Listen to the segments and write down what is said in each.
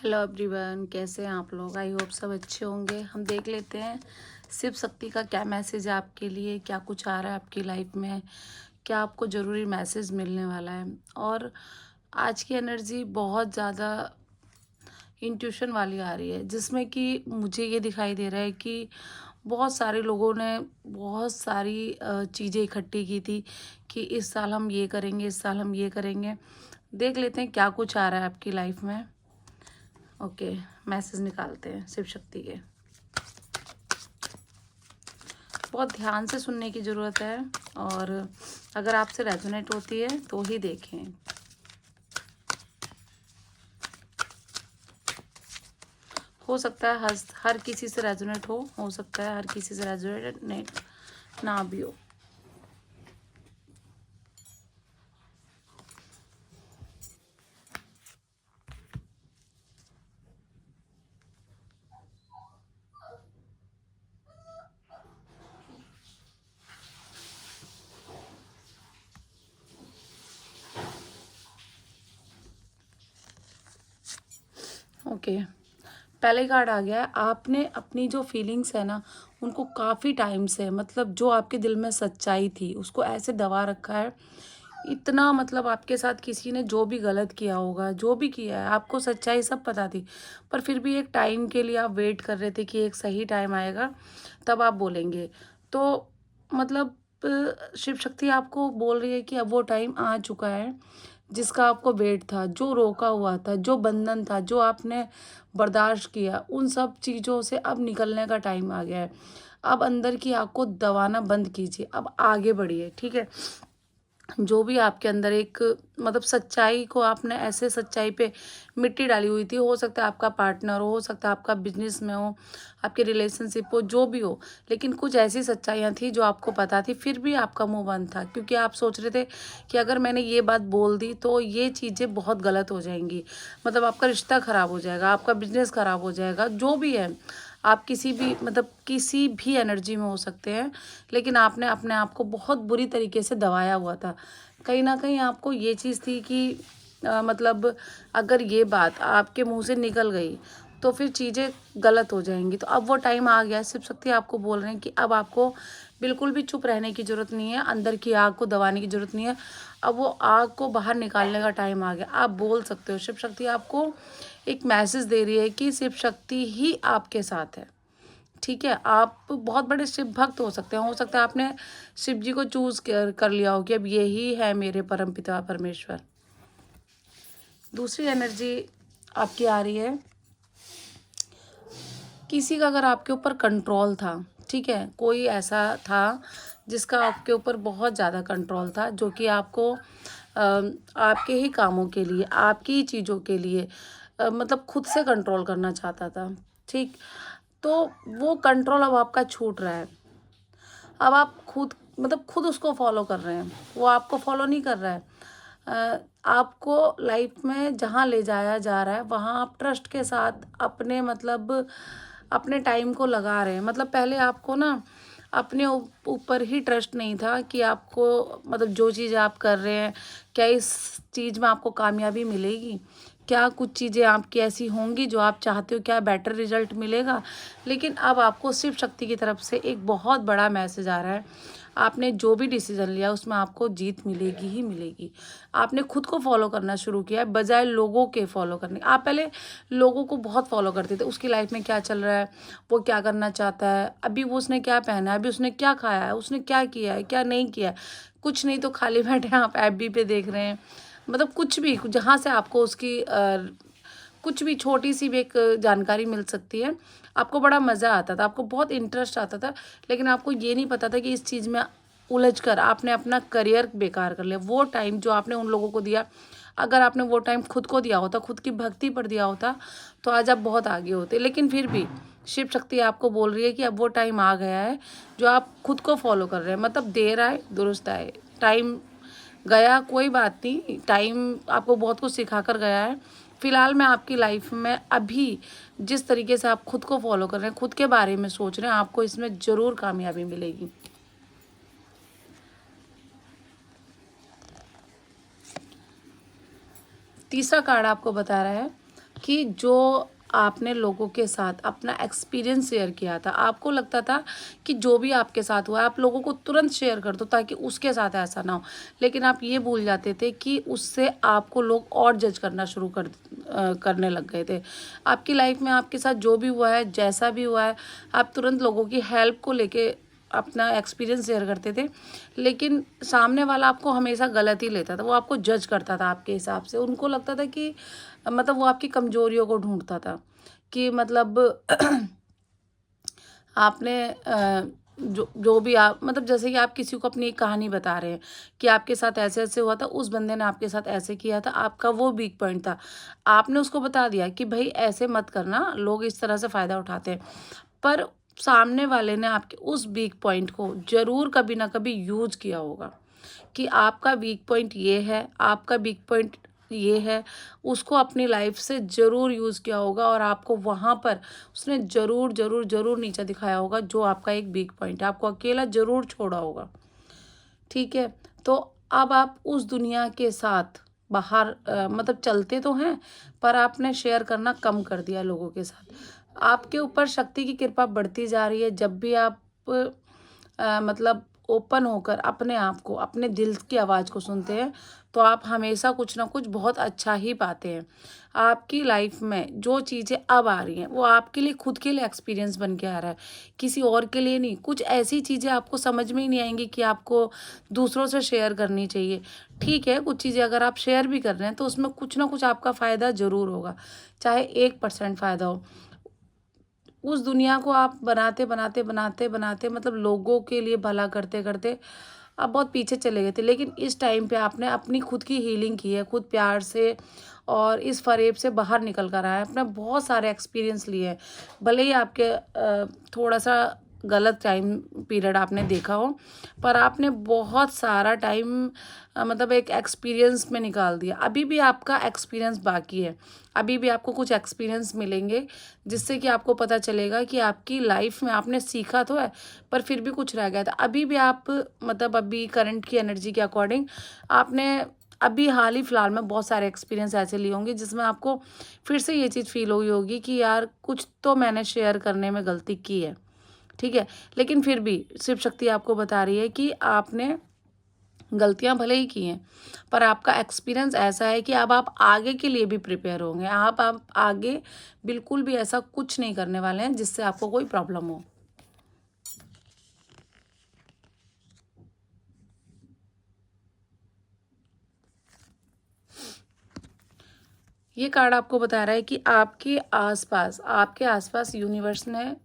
Hello everyone, कैसे हैं आप लोग। आई होप सब अच्छे होंगे। हम देख लेते हैं शिव शक्ति का क्या मैसेज है आपके लिए, क्या कुछ आ रहा है आपकी लाइफ में, क्या आपको ज़रूरी मैसेज मिलने वाला है। और आज की एनर्जी बहुत ज़्यादा इंट्यूशन वाली आ रही है, जिसमें कि मुझे ये दिखाई दे रहा है कि बहुत सारे लोगों ने बहुत सारी चीज़ें इकट्ठी की थी कि इस साल हम ये करेंगे, इस साल हम ये करेंगे। देख लेते हैं क्या कुछ आ रहा है आपकी लाइफ में। ओके, मैसेज निकालते हैं शिव शक्ति के। बहुत ध्यान से सुनने की ज़रूरत है, और अगर आपसे रेजोनेट होती है तो ही देखें। हो सकता है हर किसी से रेजोनेट हो सकता है हर किसी से रेजोनेट ना भी हो। ओके, पहले कार्ड आ गया है। आपने अपनी जो फीलिंग्स है ना, उनको काफ़ी टाइम से, मतलब जो आपके दिल में सच्चाई थी उसको ऐसे दबा रखा है। इतना मतलब आपके साथ किसी ने जो भी गलत किया होगा, जो भी किया है, आपको सच्चाई सब पता थी, पर फिर भी एक टाइम के लिए आप वेट कर रहे थे कि एक सही टाइम आएगा तब आप बोलेंगे। तो मतलब शिव शक्ति आपको बोल रही है कि अब वो टाइम आ चुका है जिसका आपको वेट था, जो रोका हुआ था, जो बंधन था, जो आपने बर्दाश्त किया, उन सब चीज़ों से अब निकलने का टाइम आ गया है। अब अंदर की आग को दबाना बंद कीजिए, अब आगे बढ़िए, ठीक है। जो भी आपके अंदर एक मतलब सच्चाई को आपने ऐसे सच्चाई पे मिट्टी डाली हुई थी, हो सकता है आपका पार्टनर हो सकता है आपका बिजनेस में हो, आपके रिलेशनशिप हो, जो भी हो, लेकिन कुछ ऐसी सच्चाइयाँ थी जो आपको पता थी, फिर भी आपका मुंह बंद था, क्योंकि आप सोच रहे थे कि अगर मैंने ये बात बोल दी तो ये चीज़ें बहुत गलत हो जाएंगी, मतलब आपका रिश्ता ख़राब हो जाएगा, आपका बिजनेस ख़राब हो जाएगा, जो भी है। आप किसी भी मतलब किसी भी एनर्जी में हो सकते हैं, लेकिन आपने अपने आप को बहुत बुरी तरीके से दबाया हुआ था। कहीं ना कहीं आपको ये चीज़ थी कि मतलब अगर ये बात आपके मुंह से निकल गई तो फिर चीज़ें गलत हो जाएंगी। तो अब वो टाइम आ गया, शिव शक्ति आपको बोल रहे हैं कि अब आपको बिल्कुल भी चुप रहने की ज़रूरत नहीं है, अंदर की आग को दबाने की ज़रूरत नहीं है। अब वो आग को बाहर निकालने का टाइम आ गया, आप बोल सकते हो। शिव शक्ति आपको एक मैसेज दे रही है कि शिव शक्ति ही आपके साथ है, ठीक है। आप बहुत बड़े शिव भक्त हो सकता है आपने शिव जी को चूज कर लिया हो कि अब यही है मेरे परमपिता परमेश्वर। दूसरी एनर्जी आपकी आ रही है, किसी का अगर आपके ऊपर कंट्रोल था, ठीक है, कोई ऐसा था जिसका आपके ऊपर बहुत ज़्यादा कंट्रोल था, जो कि आपको आपके ही कामों के लिए, आपकी ही चीज़ों के लिए मतलब खुद से कंट्रोल करना चाहता था, ठीक। तो वो कंट्रोल अब आपका छूट रहा है। अब आप खुद मतलब खुद उसको फॉलो कर रहे हैं, वो आपको फॉलो नहीं कर रहा है। आपको लाइफ में जहाँ ले जाया जा रहा है वहाँ आप ट्रस्ट के साथ अपने मतलब अपने टाइम को लगा रहे हैं। मतलब पहले आपको ना अपने ऊपर ही ट्रस्ट नहीं था कि आपको मतलब जो चीज़ आप कर रहे हैं, क्या इस चीज़ में आपको कामयाबी मिलेगी, क्या कुछ चीज़ें आपकी ऐसी होंगी जो आप चाहते हो, क्या बेटर रिजल्ट मिलेगा। लेकिन अब आपको शिव शक्ति की तरफ से एक बहुत बड़ा मैसेज आ रहा है, आपने जो भी डिसीजन लिया उसमें आपको जीत मिलेगी ही मिलेगी। आपने खुद को फॉलो करना शुरू किया है बजाय लोगों के फॉलो करने। आप पहले लोगों को बहुत फॉलो करते थे, उसकी लाइफ में क्या चल रहा है, वो क्या करना चाहता है, अभी वो उसने क्या पहना है, अभी उसने क्या खाया है, उसने क्या किया है, क्या नहीं किया है। कुछ नहीं तो खाली बैठे आप FB पे देख रहे हैं, मतलब कुछ भी जहाँ से आपको उसकी कुछ भी छोटी सी भी एक जानकारी मिल सकती है। आपको बड़ा मज़ा आता था, आपको बहुत इंटरेस्ट आता था, लेकिन आपको ये नहीं पता था कि इस चीज़ में उलझ कर आपने अपना करियर बेकार कर लिया। वो टाइम जो आपने उन लोगों को दिया, अगर आपने वो टाइम खुद को दिया होता, खुद की भक्ति पर दिया होता, तो आज आप बहुत आगे होते। लेकिन फिर भी शिव शक्ति आपको बोल रही है कि अब वो टाइम आ गया है जो आप खुद को फॉलो कर रहे हैं। मतलब देर आए दुरुस्त आए, टाइम गया कोई बात नहीं, टाइम आपको बहुत कुछ सिखा कर गया है। फिलहाल मैं आपकी लाइफ में अभी जिस तरीके से आप खुद को फॉलो कर रहे हैं, खुद के बारे में सोच रहे हैं, आपको इसमें ज़रूर कामयाबी मिलेगी। तीसरा कार्ड आपको बता रहा है कि जो आपने लोगों के साथ अपना एक्सपीरियंस शेयर किया था, आपको लगता था कि जो भी आपके साथ हुआ आप लोगों को तुरंत शेयर कर दो ताकि उसके साथ ऐसा ना हो। लेकिन आप ये भूल जाते थे कि उससे आपको लोग और जज करना शुरू करने लग गए थे। आपकी लाइफ में आपके साथ जो भी हुआ है, जैसा भी हुआ है, आप तुरंत लोगों की हेल्प को लेके अपना एक्सपीरियंस शेयर करते थे। लेकिन सामने वाला आपको हमेशा गलत ही लेता था, वो आपको जज करता था आपके हिसाब से। उनको लगता था कि मतलब वो आपकी कमजोरियों को ढूंढता था कि मतलब आपने जो जो भी आप मतलब जैसे कि आप किसी को अपनी एक कहानी बता रहे हैं कि आपके साथ ऐसे ऐसे हुआ था, उस बंदे ने आपके साथ ऐसे किया था, आपका वो वीक पॉइंट था। आपने उसको बता दिया कि भाई ऐसे मत करना, लोग इस तरह से फ़ायदा उठाते हैं। पर सामने वाले ने आपके उस वीक पॉइंट को ज़रूर कभी ना कभी यूज़ किया होगा कि आपका वीक पॉइंट ये है, आपका वीक पॉइंट ये है, उसको अपनी लाइफ से ज़रूर यूज़ किया होगा और आपको वहाँ पर उसने ज़रूर ज़रूर ज़रूर नीचा दिखाया होगा जो आपका एक वीक पॉइंट है, आपको अकेला ज़रूर छोड़ा होगा। ठीक है? तो अब आप उस दुनिया के साथ बाहर मतलब चलते तो हैं, पर आपने शेयर करना कम कर दिया लोगों के साथ। आपके ऊपर शक्ति की कृपा बढ़ती जा रही है जब भी आप मतलब ओपन होकर अपने आप को, अपने दिल की आवाज़ को सुनते हैं, तो आप हमेशा कुछ ना कुछ बहुत अच्छा ही पाते हैं। आपकी लाइफ में जो चीज़ें अब आ रही हैं, वो आपके लिए खुद के लिए एक्सपीरियंस बन के आ रहा है, किसी और के लिए नहीं। कुछ ऐसी चीज़ें आपको समझ में ही नहीं आएँगी कि आपको दूसरों से शेयर करनी चाहिए। ठीक है, कुछ चीज़ें अगर आप शेयर भी कर रहे हैं, तो उसमें कुछ ना कुछ आपका फ़ायदा ज़रूर होगा, चाहे 1% फ़ायदा हो। उस दुनिया को आप बनाते, बनाते, बनाते, बनाते मतलब लोगों के लिए भला करते-करते आप बहुत पीछे चले गए थे। लेकिन इस टाइम पे आपने अपनी खुद की हीलिंग की है, खुद प्यार से और इस फ़रेब से बाहर निकल कर आए हैं। आपने बहुत सारे एक्सपीरियंस लिए हैं। भले ही आपके थोड़ा-सा गलत टाइम पीरियड आपने देखा हो, पर आपने बहुत सारा टाइम मतलब एक एक्सपीरियंस में निकाल दिया। अभी भी आपका एक्सपीरियंस बाकी है। अभी भी आपको कुछ एक्सपीरियंस मिलेंगे, जिससे कि आपको पता चलेगा कि आपकी लाइफ में आपने सीखा तो है, पर फिर भी कुछ रह गया था। अभी भी आप मतलब अभी करंट की एनर्जी के अकॉर्डिंग आपने अभी हाल ही फिलहाल में बहुत सारे एक्सपीरियंस ऐसे लिए होंगे जिसमें आपको फिर से ये चीज़ फ़ील हुई होगी कि यार कुछ तो मैंने शेयर करने में गलती की है, ठीक है? लेकिन फिर भी शिव शक्ति आपको बता रही है कि आपने गलतियाँ भले ही की हैं, पर आपका एक्सपीरियंस ऐसा है कि अब आप आगे के लिए भी प्रिपेयर होंगे। आप आगे बिल्कुल भी ऐसा कुछ नहीं करने वाले हैं जिससे आपको कोई प्रॉब्लम हो। ये कार्ड आपको बता रहा है कि आपके आसपास यूनिवर्स ने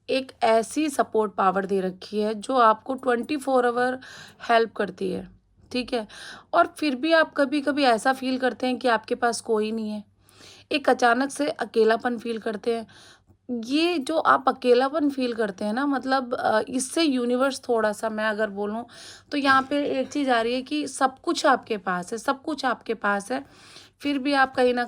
एक ऐसी सपोर्ट पावर दे रखी है जो आपको 24 आवर हेल्प करती है, ठीक है? और फिर भी आप कभी-कभी ऐसा फ़ील करते हैं कि आपके पास कोई नहीं है। एक अचानक से अकेलापन फ़ील करते हैं। ये जो आप अकेलापन फ़ील करते हैं ना मतलब इससे यूनिवर्स थोड़ा-सा मैं अगर बोलूँ तो यहाँ पे एक चीज़ आ रही है कि सब कुछ आपके पास है, सब कुछ आपके पास है। फिर भी आप कहीं न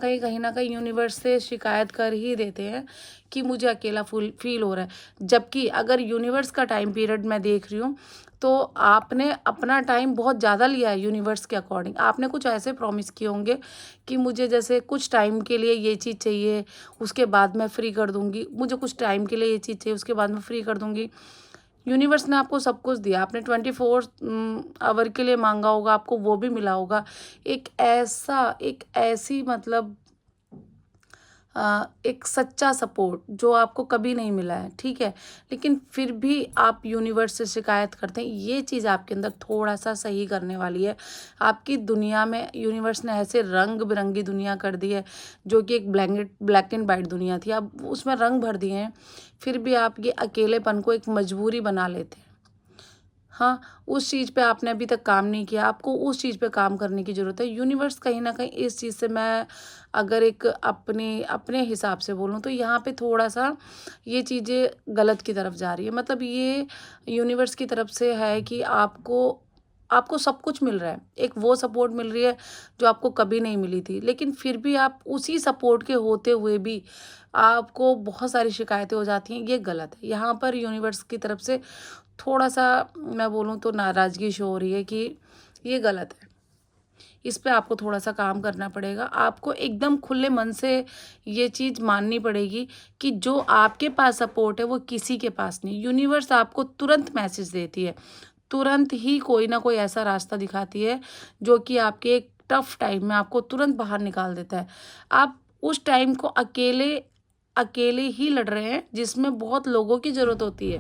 कहीं यूनिवर्स से शिकायत कर ही देते हैं कि मुझे अकेला फ़ील हो रहा है। जबकि अगर यूनिवर्स का टाइम पीरियड मैं देख रही हूँ, तो आपने अपना टाइम बहुत ज़्यादा लिया है यूनिवर्स के अकॉर्डिंग। आपने कुछ ऐसे प्रॉमिस किए होंगे कि मुझे जैसे कुछ टाइम के लिए ये चीज़ चाहिए, उसके बाद मैं फ्री कर दूँगी। मुझे कुछ टाइम के लिए ये चीज़ चाहिए, उसके बाद मैं फ्री कर दूँगी। यूनिवर्स ने आपको सब कुछ दिया। आपने 24 आवर के लिए माँगा होगा, आपको वो भी मिला होगा। एक ऐसी मतलब एक सच्चा सपोर्ट जो आपको कभी नहीं मिला है, ठीक है? लेकिन फिर भी आप यूनिवर्स से शिकायत करते हैं, ये चीज़ आपके अंदर थोड़ा-सा सही करने वाली है। आपकी दुनिया में यूनिवर्स ने ऐसे रंग-बिरंगी दुनिया कर दी है, जो कि एक ब्लैक एंड व्हाइट दुनिया थी, अब उसमें रंग भर दिए हैं। फिर भी आप ये अकेलेपन को एक मजबूरी बना लेते हैं। हाँ, उस चीज़ पे आपने अभी तक काम नहीं किया, आपको उस चीज़ पे काम करने की ज़रूरत है। यूनिवर्स कहीं न कहीं इस चीज़ से मैं अगर एक अपने अपने हिसाब से बोलूँ तो यहाँ पे थोड़ा-सा ये चीज़ें गलत की तरफ जा रही है। मतलब ये यूनिवर्स की तरफ से है कि आपको आपको सब कुछ मिल रहा है। एक वो सपोर्ट मिल रही है जो आपको कभी नहीं मिली थी। लेकिन फिर भी आप उसी सपोर्ट के होते हुए भी आपको बहुत सारी शिकायतें हो जाती हैं, ये गलत है। यहाँ पर यूनिवर्स की तरफ से थोड़ा-सा मैं बोलूँ तो नाराज़गी शो हो रही है कि ये गलत है। इस पे आपको थोड़ा सा काम करना पड़ेगा। आपको एकदम खुले मन से ये चीज़ माननी पड़ेगी कि जो आपके पास सपोर्ट है वो किसी के पास नहीं। यूनिवर्स आपको तुरंत मैसेज देती है, तुरंत ही कोई ना कोई ऐसा रास्ता दिखाती है जो कि आपके एक टफ टाइम में आपको तुरंत बाहर निकाल देता है। आप उस टाइम को अकेले अकेले ही लड़ रहे हैं जिसमें बहुत लोगों की ज़रूरत होती है।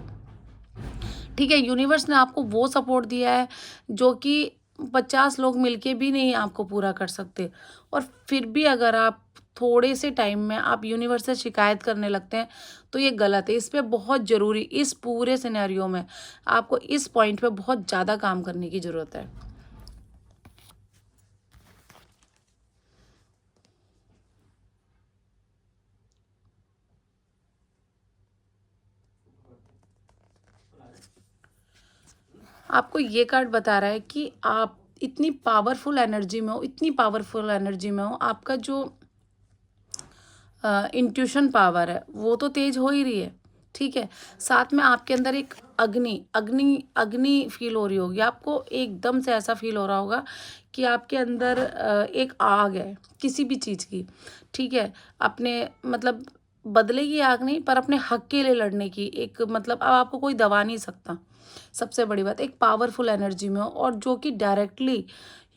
ठीक है, यूनिवर्स ने आपको वो सपोर्ट दिया है जो कि 50 लोग मिलके भी नहीं आपको पूरा कर सकते। और फिर भी अगर आप थोड़े से टाइम में आप यूनिवर्स से शिकायत करने लगते हैं तो ये गलत है। इस पे बहुत ज़रूरी, इस पूरे सिनेरियो में आपको इस पॉइंट पे बहुत ज़्यादा काम करने की ज़रूरत है। आपको ये कार्ड बता रहा है कि आप इतनी पावरफुल एनर्जी में हो, इतनी पावरफुल एनर्जी में हो, आपका जो इंट्यूशन पावर है वो तो तेज हो ही रही है। ठीक है, साथ में आपके अंदर एक अग्नि अग्नि अग्नि फील हो रही होगी आपको। एकदम से ऐसा फील हो रहा होगा कि आपके अंदर एक आग है किसी भी चीज़ की। ठीक है, अपने मतलब बदले की आग नहीं, पर अपने हक के लिए लड़ने की एक, मतलब अब आपको कोई दबा नहीं सकता। सबसे बड़ी बात, एक पावरफुल एनर्जी में हो और जो कि डायरेक्टली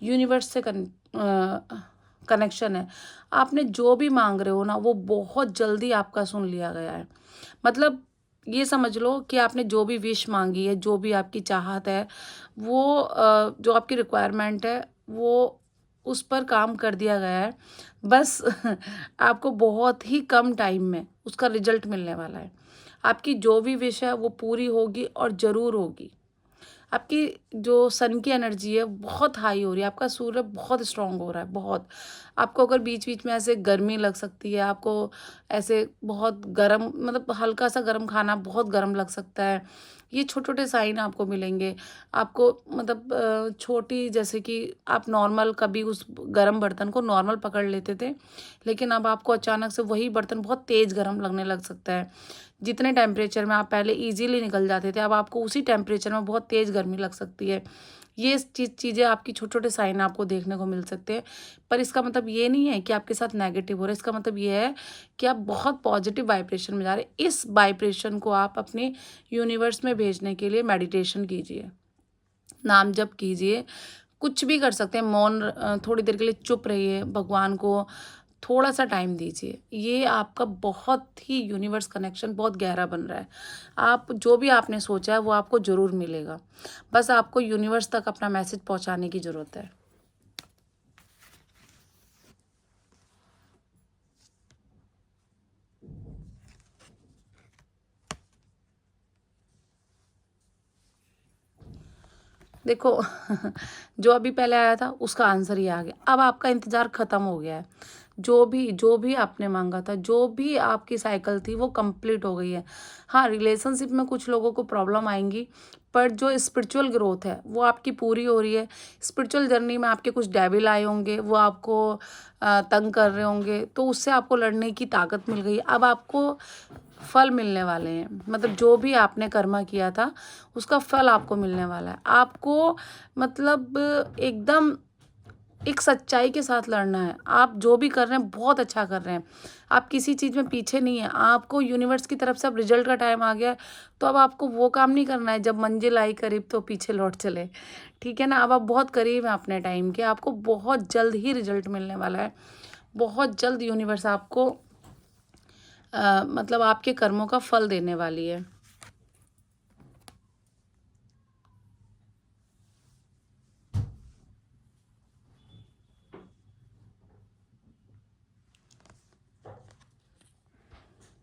यूनिवर्स से कनेक्शन है। आपने जो भी मांग रहे हो ना वो बहुत जल्दी आपका सुन लिया गया है। मतलब ये समझ लो कि आपने जो भी विश मांगी है, जो भी आपकी चाहत है, वो जो आपकी रिक्वायरमेंट है वो उस पर काम कर दिया गया है। बस आपको बहुत ही कम टाइम में उसका रिजल्ट मिलने वाला है। आपकी जो भी विश है वो पूरी होगी और ज़रूर होगी। आपकी जो सन की एनर्जी है बहुत हाई हो रही है, आपका सूर्य बहुत स्ट्रांग हो रहा है, बहुत। आपको अगर बीच बीच में ऐसे गर्मी लग सकती है, आपको ऐसे बहुत गर्म, मतलब हल्का सा गर्म खाना बहुत गर्म लग सकता है, ये छोटे छोटे साइन आपको मिलेंगे। आपको मतलब छोटी, जैसे कि आप नॉर्मल कभी उस गर्म बर्तन को नॉर्मल पकड़ लेते थे, लेकिन अब आपको अचानक से वही बर्तन बहुत तेज़ गर्म लगने लग सकता है। जितने टेम्परेचर में आप पहले इजीली निकल जाते थे, अब आपको उसी टेम्परेचर में बहुत तेज़ गर्मी लग सकती है। ये चीज़ें आपकी छोटे छोटे साइन आपको देखने को मिल सकते हैं। पर इसका मतलब ये नहीं है कि आपके साथ नेगेटिव हो रहा है। इसका मतलब ये है कि आप बहुत पॉजिटिव वाइब्रेशन में जा रहे हैं। इस वाइब्रेशन को आप अपने यूनिवर्स में भेजने के लिए मेडिटेशन कीजिए, नाम जप कीजिए, कुछ भी कर सकते हैं। मौन थोड़ी देर के लिए चुप रहिए, भगवान को थोड़ा सा टाइम दीजिए। ये आपका बहुत ही यूनिवर्स कनेक्शन बहुत गहरा बन रहा है। आप जो भी आपने सोचा है वो आपको ज़रूर मिलेगा। बस आपको यूनिवर्स तक अपना मैसेज पहुंचाने की ज़रूरत है। देखो जो अभी पहले आया था उसका आंसर ही आ गया। अब आपका इंतज़ार ख़त्म हो गया है। जो भी आपने मांगा था, जो भी आपकी साइकिल थी वो कंप्लीट हो गई है। हाँ, रिलेशनशिप में कुछ लोगों को प्रॉब्लम आएंगी, पर जो स्पिरिचुअल ग्रोथ है वो आपकी पूरी हो रही है। स्पिरिचुअल जर्नी में आपके कुछ डेविल आए होंगे, वो आपको तंग कर रहे होंगे, तो उससे आपको लड़ने की ताकत मिल गई। अब आपको फल मिलने वाले हैं, मतलब जो भी आपने कर्मा किया था उसका फल आपको मिलने वाला है। आपको मतलब एकदम एक सच्चाई के साथ लड़ना है। आप जो भी कर रहे हैं बहुत अच्छा कर रहे हैं। आप किसी चीज़ में पीछे नहीं है। आपको यूनिवर्स की तरफ से अब रिजल्ट का टाइम आ गया है, तो अब आपको वो काम नहीं करना है जब मंजिल आई करीब तो पीछे लौट चले। ठीक है ना, अब आप बहुत करीब हैं अपने टाइम के। आपको बहुत जल्द ही रिजल्ट मिलने वाला है। बहुत जल्द यूनिवर्स आपको मतलब आपके कर्मों का फल देने वाली है।